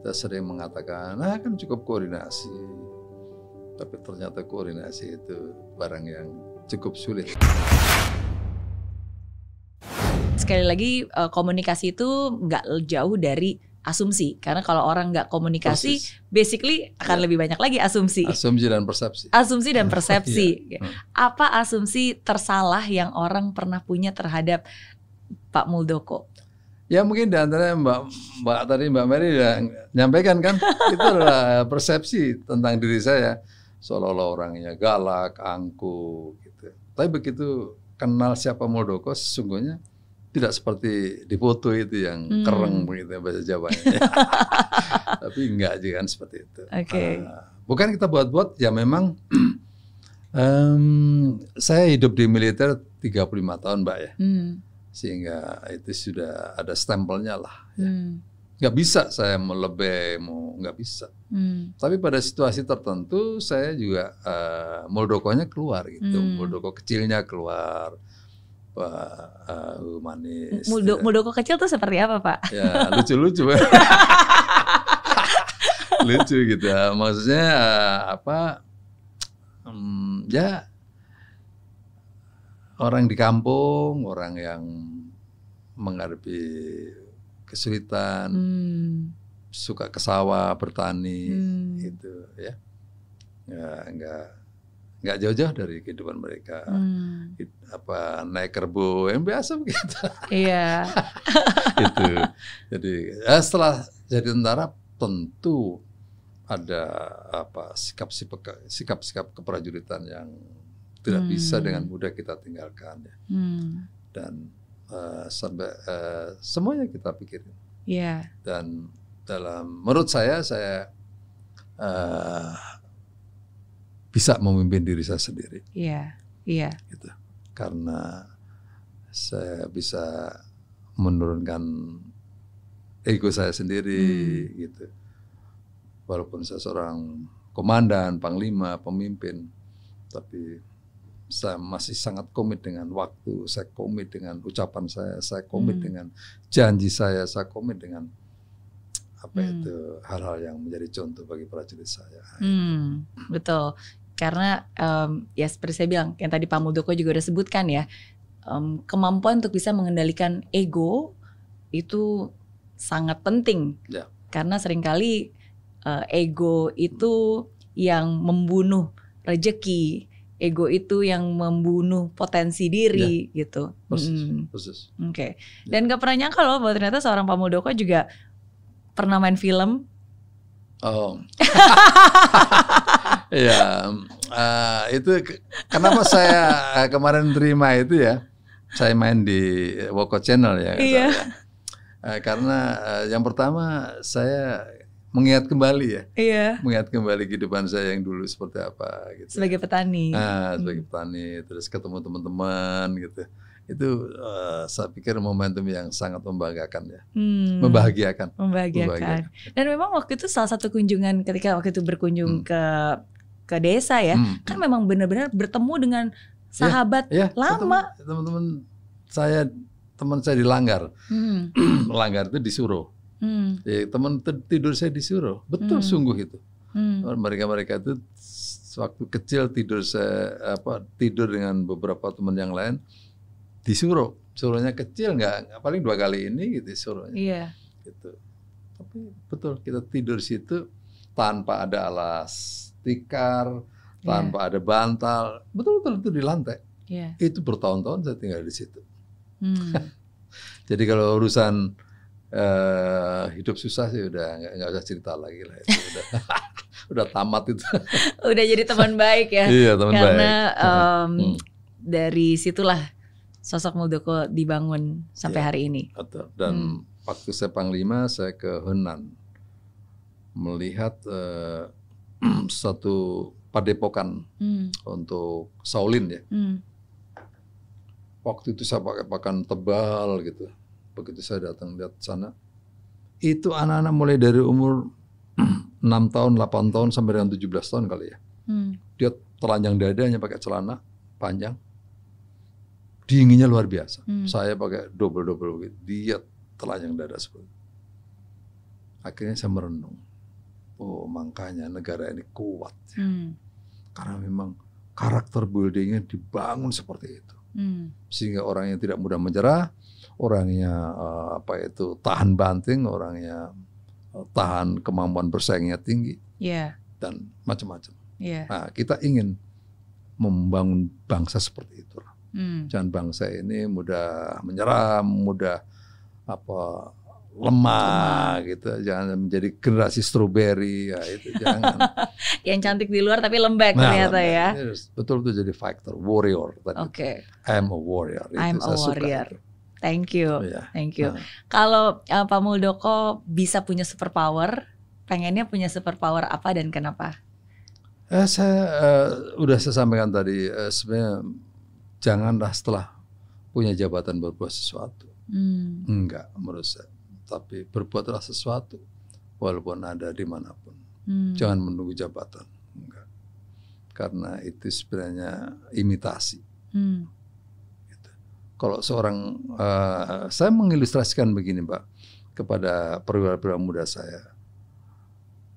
Kita sering mengatakan, nah kan cukup koordinasi. Tapi ternyata koordinasi itu barang yang cukup sulit. Sekali lagi komunikasi itu nggak jauh dari asumsi. Karena kalau orang nggak komunikasi, basically akan lebih banyak lagi asumsi. Asumsi dan persepsi. Asumsi dan persepsi. Apa asumsi tersalah yang orang pernah punya terhadap Pak Muldoko? Ya mungkin diantaranya Mbak Mary udah nyampaikan kan, itu adalah persepsi tentang diri saya seolah-olah orangnya galak, angkuh gitu. Tapi begitu kenal siapa Muldoko, sesungguhnya tidak seperti di foto itu yang kereng begitu bahasa Jawanya. Tapi enggak juga kan seperti itu. Bukan kita buat-buat, ya memang saya hidup di militer 35 tahun Mbak ya. Sehingga itu sudah ada stempelnya lah. Ya. Nggak bisa saya melebih, nggak bisa. Tapi pada situasi tertentu saya juga Muldokonya keluar gitu. Muldoko kecilnya keluar. Pak manis. Muldoko kecil tuh seperti apa Pak? Ya lucu-lucu. Lucu gitu. Maksudnya ya orang di kampung, orang yang menghadapi kesulitan, suka ke sawah, bertani, gitu ya. Ya nggak jauh-jauh dari kehidupan mereka. Naik kerbau yang biasa begitu. Iya. Gitu. Jadi setelah jadi tentara tentu ada sikap-sikap keprajuritan yang tidak bisa dengan mudah kita tinggalkan ya. Dan sampai semuanya kita pikirin. Yeah. Dan menurut saya bisa memimpin diri saya sendiri. Iya. Yeah. Yeah. Gitu. Karena saya bisa menurunkan ego saya sendiri gitu. Walaupun saya seorang komandan, panglima, pemimpin, tapi saya masih sangat komit dengan waktu, saya komit dengan ucapan saya komit dengan janji saya komit dengan itu hal-hal yang menjadi contoh bagi prajurit saya. Betul, karena ya seperti saya bilang, yang tadi Pak Muldoko juga udah sebutkan ya, kemampuan untuk bisa mengendalikan ego itu sangat penting, karena seringkali ego itu yang membunuh rejeki. Ego itu yang membunuh potensi diri gitu. Persis. Oke. Dan gak pernah nyangka loh bahwa ternyata seorang Pak Muldoko juga pernah main film. Oh. Ya, itu kenapa saya kemarin terima itu ya. Saya main di Woko Channel ya. Iya. Karena yang pertama saya mengingat kembali ya, mengingat kembali kehidupan saya yang dulu seperti apa gitu. Sebagai petani. Sebagai petani, terus ketemu teman-teman gitu. Itu saya pikir momentum yang sangat membanggakan ya, membahagiakan. Dan memang waktu itu salah satu kunjungan ketika waktu itu berkunjung ke desa ya, kan memang benar-benar bertemu dengan sahabat lama. Teman saya di Langgar, Langgar itu disuruh. Ya, teman tidur saya disuruh, betul sungguh itu. Mereka itu waktu kecil tidur dengan beberapa teman yang lain suruhnya kecil nggak paling 2 kali ini gitu suruhnya. Iya. Gitu. Tapi betul kita tidur situ tanpa ada alas tikar, tanpa ada bantal, betul-betul itu di lantai. Itu bertahun-tahun saya tinggal di situ. Jadi kalau urusan hidup susah sih udah nggak usah cerita lagi lah itu udah tamat itu. Udah jadi teman baik ya. Iya, teman baik. Karena dari situlah sosok Muldoko dibangun sampai hari ini. Betul. Dan waktu saya panglima saya ke Henan melihat satu padepokan untuk Shaolin ya. Waktu itu saya pakai pakaian tebal gitu. Begitu saya datang lihat sana, itu anak-anak mulai dari umur 6 tahun, 8 tahun sampai dengan 17 tahun kali ya. Dia telanjang dadanya pakai celana panjang. Dinginnya luar biasa. Saya pakai double gitu. Dia telanjang dada seperti itu. Akhirnya saya merenung. Oh, makanya negara ini kuat. Karena memang karakter buildingnya dibangun seperti itu. Sehingga orang yang tidak mudah menyerah, orangnya tahan banting, orangnya tahan, kemampuan bersaingnya tinggi, dan macam-macam. Nah, kita ingin membangun bangsa seperti itu. Jangan bangsa ini mudah menyerah, mudah lemah gitu. Jangan menjadi generasi stroberi, ya itu jangan. Yang cantik di luar tapi lembek ternyata ya. Betul jadi fighter, warrior. Oke. I'm a warrior. I'm a warrior. Suka. Thank you, thank you. Kalau Pak Muldoko bisa punya superpower, pengennya punya superpower apa dan kenapa? Saya udah saya sampaikan tadi, sebenarnya janganlah setelah punya jabatan berbuat sesuatu. Enggak, menurut saya. Tapi berbuatlah sesuatu walaupun ada dimanapun. Jangan menunggu jabatan. Enggak. Karena itu sebenarnya imitasi. Gitu. Kalau seorang, saya mengilustrasikan begini Mbak, kepada perwira-perwira muda saya.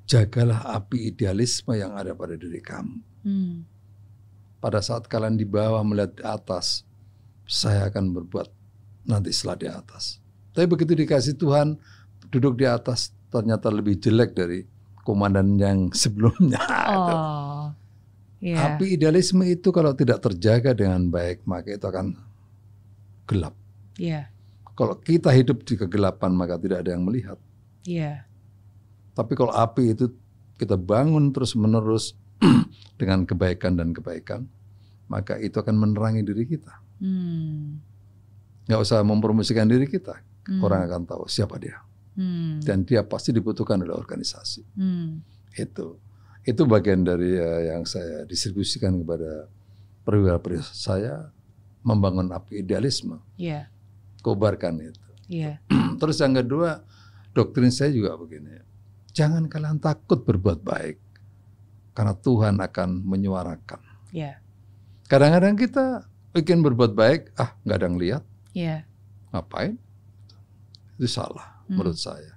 Jagalah api idealisme yang ada pada diri kamu. Pada saat kalian di bawah melihat di atas, saya akan berbuat nanti setelah di atas. Tapi begitu dikasih Tuhan, duduk di atas ternyata lebih jelek dari komandan yang sebelumnya. Api idealisme itu kalau tidak terjaga dengan baik, maka itu akan gelap. Kalau kita hidup di kegelapan, maka tidak ada yang melihat. Tapi kalau api itu kita bangun terus-menerus dengan kebaikan dan kebaikan, maka itu akan menerangi diri kita. Nggak usah mempromosikan diri kita. Orang akan tahu siapa dia. Dan dia pasti dibutuhkan oleh organisasi. Itu bagian dari yang saya distribusikan kepada perwira-perwira saya, membangun api idealisme. Kobarkan itu. Terus yang kedua, doktrin saya juga begini. Jangan kalian takut berbuat baik. Karena Tuhan akan menyuarakan. Kadang-kadang kita ingin berbuat baik, nggak ada yang lihat. Ngapain? Itu salah menurut saya.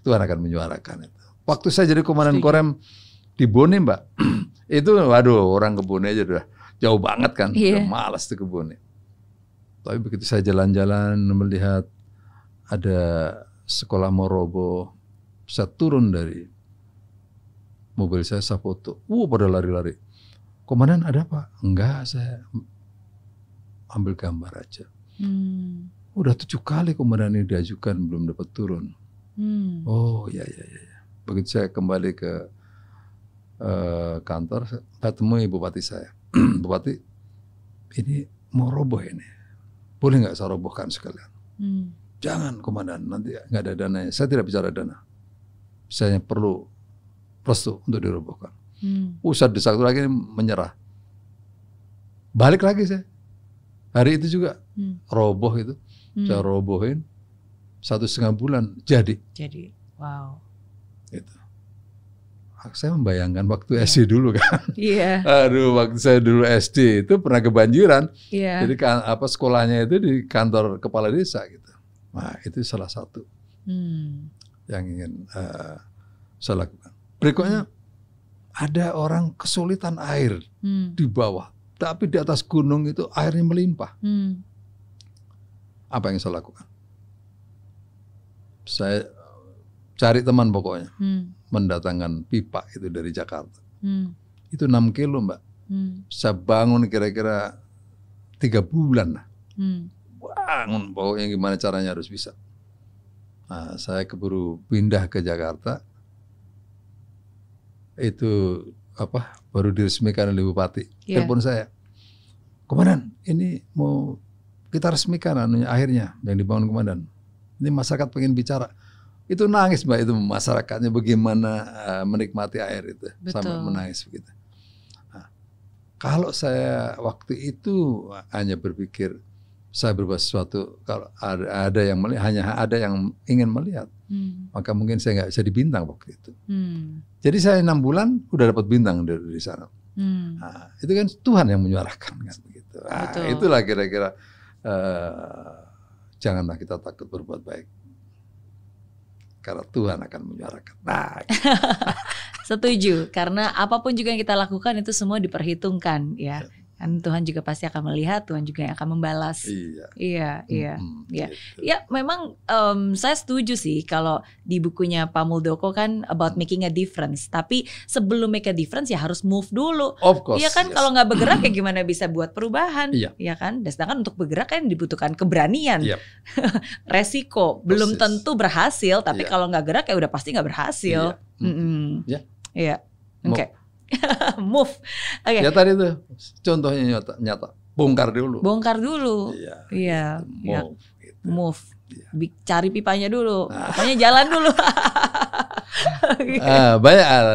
Tuhan akan menyuarakan itu. Waktu saya jadi komandan Korem di Bone Mbak, itu waduh orang ke Bone aja udah jauh banget kan, udah malas tuh ke Bone. Tapi begitu saya jalan-jalan melihat ada sekolah mau roboh, saya turun dari mobil saya foto, pada lari-lari. Komandan ada apa? Enggak, saya ambil gambar aja. Udah 7 kali komandan ini diajukan belum dapat turun. Oh ya. Begitu saya kembali ke kantor, saya temui bupati saya. Bupati, ini mau roboh ini. Boleh nggak saya robohkan sekalian? Jangan komandan, nanti nggak ada dananya. Saya tidak bicara dana. Saya perlu restu untuk dirobohkan. Saya desak lagi menyerah. Balik lagi saya. Hari itu juga roboh itu. Saya robohin 1,5 bulan jadi. Wow. Itu. Saya membayangkan waktu SD dulu kan. Aduh, waktu saya dulu SD itu pernah kebanjiran. Jadi sekolahnya itu di kantor kepala desa gitu. Nah, itu salah satu yang ingin saya lakukan. Berikutnya ada orang kesulitan air di bawah, tapi di atas gunung itu airnya melimpah. Apa yang saya lakukan? Saya cari teman pokoknya, mendatangkan pipa itu dari Jakarta. Itu 6 kilo Mbak. Saya bangun kira-kira 3 bulan lah. Bangun pokoknya gimana caranya harus bisa. Nah, saya keburu pindah ke Jakarta. Itu baru diresmikan oleh bupati. Telepon saya, komandan, ini mau kita resmikan akhirnya yang dibangun komandan. Ini masyarakat pengen bicara. Itu nangis Mbak, itu masyarakatnya bagaimana menikmati air itu. Betul. Sampai menangis begitu. Nah, kalau saya waktu itu hanya berpikir saya berbuat sesuatu, kalau ada yang melihat, hanya ada yang ingin melihat, maka mungkin saya nggak bisa dibintang waktu itu. Jadi saya 6 bulan udah dapat bintang dari sana. Nah, itu kan Tuhan yang menyuarakan kan begitu. Nah, itulah kira-kira janganlah kita takut berbuat baik. karena Tuhan akan menyuarakan. Nah, Setuju, karena apapun juga yang kita lakukan itu semua diperhitungkan ya. Kan Tuhan juga pasti akan melihat, Tuhan juga yang akan membalas. Iya. Gitu. Ya, memang saya setuju sih kalau di bukunya Pak Muldoko kan about making a difference. Tapi sebelum make a difference ya harus move dulu. Of course. Iya kan, kalau nggak bergerak ya gimana bisa buat perubahan? Iya. Ya kan. Dan sedangkan untuk bergerak kan dibutuhkan keberanian, Yep. resiko. Belum Persis. tentu berhasil, tapi Iya. kalau nggak gerak ya udah pasti nggak berhasil. Ya. Iya. Move. Oke. Move. Oke. Ya tadi tuh contohnya nyata. Bongkar dulu. Bongkar dulu. Iya. Iya. Move. Gitu. Move. Iya. Cari pipanya dulu. Pokoknya jalan dulu. Banyak hal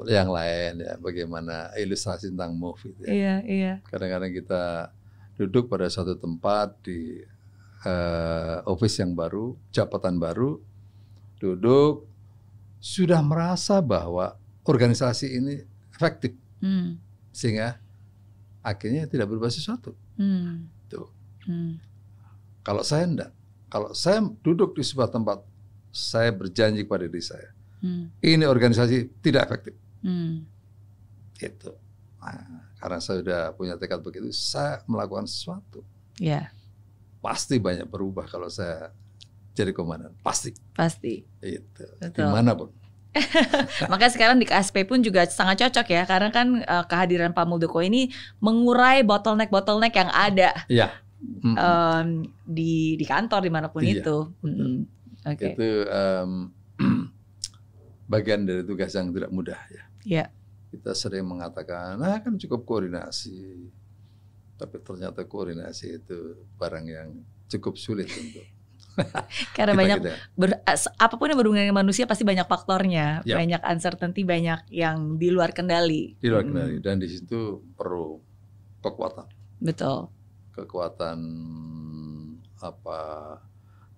yang lain ya. Bagaimana ilustrasi tentang move itu ya. Iya. Kadang-kadang kita duduk pada suatu tempat di office yang baru, jabatan baru, duduk sudah merasa bahwa organisasi ini efektif, sehingga akhirnya tidak berubah sesuatu. Tuh. Kalau saya enggak, kalau saya duduk di sebuah tempat, saya berjanji kepada diri saya, ini organisasi tidak efektif. Gitu. Nah, karena saya sudah punya tekad begitu, saya melakukan sesuatu. Ya. Pasti banyak berubah kalau saya jadi komandan. Pasti. Itu. Dimanapun. Makanya sekarang di KSP pun juga sangat cocok ya, karena kan kehadiran Pak Muldoko ini mengurai bottleneck yang ada. Iya. Di kantor dimanapun itu. Okay. Itu bagian dari tugas yang tidak mudah ya. Iya. Kita sering mengatakan, kan cukup koordinasi, tapi ternyata koordinasi itu barang yang cukup sulit untuk. Karena apapun yang berhubungan dengan manusia pasti banyak faktornya, banyak uncertainty, banyak yang di luar kendali. Di luar kendali, dan di situ perlu kekuatan. Betul. Kekuatan apa?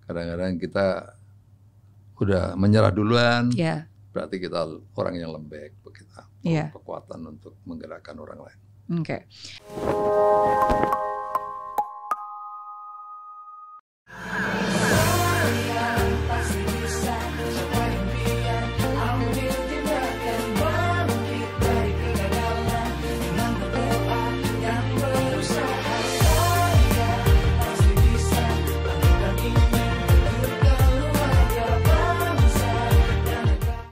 Kadang-kadang kita udah menyerah duluan, berarti kita orang yang lembek, kita perlu kekuatan untuk menggerakkan orang lain. Oke.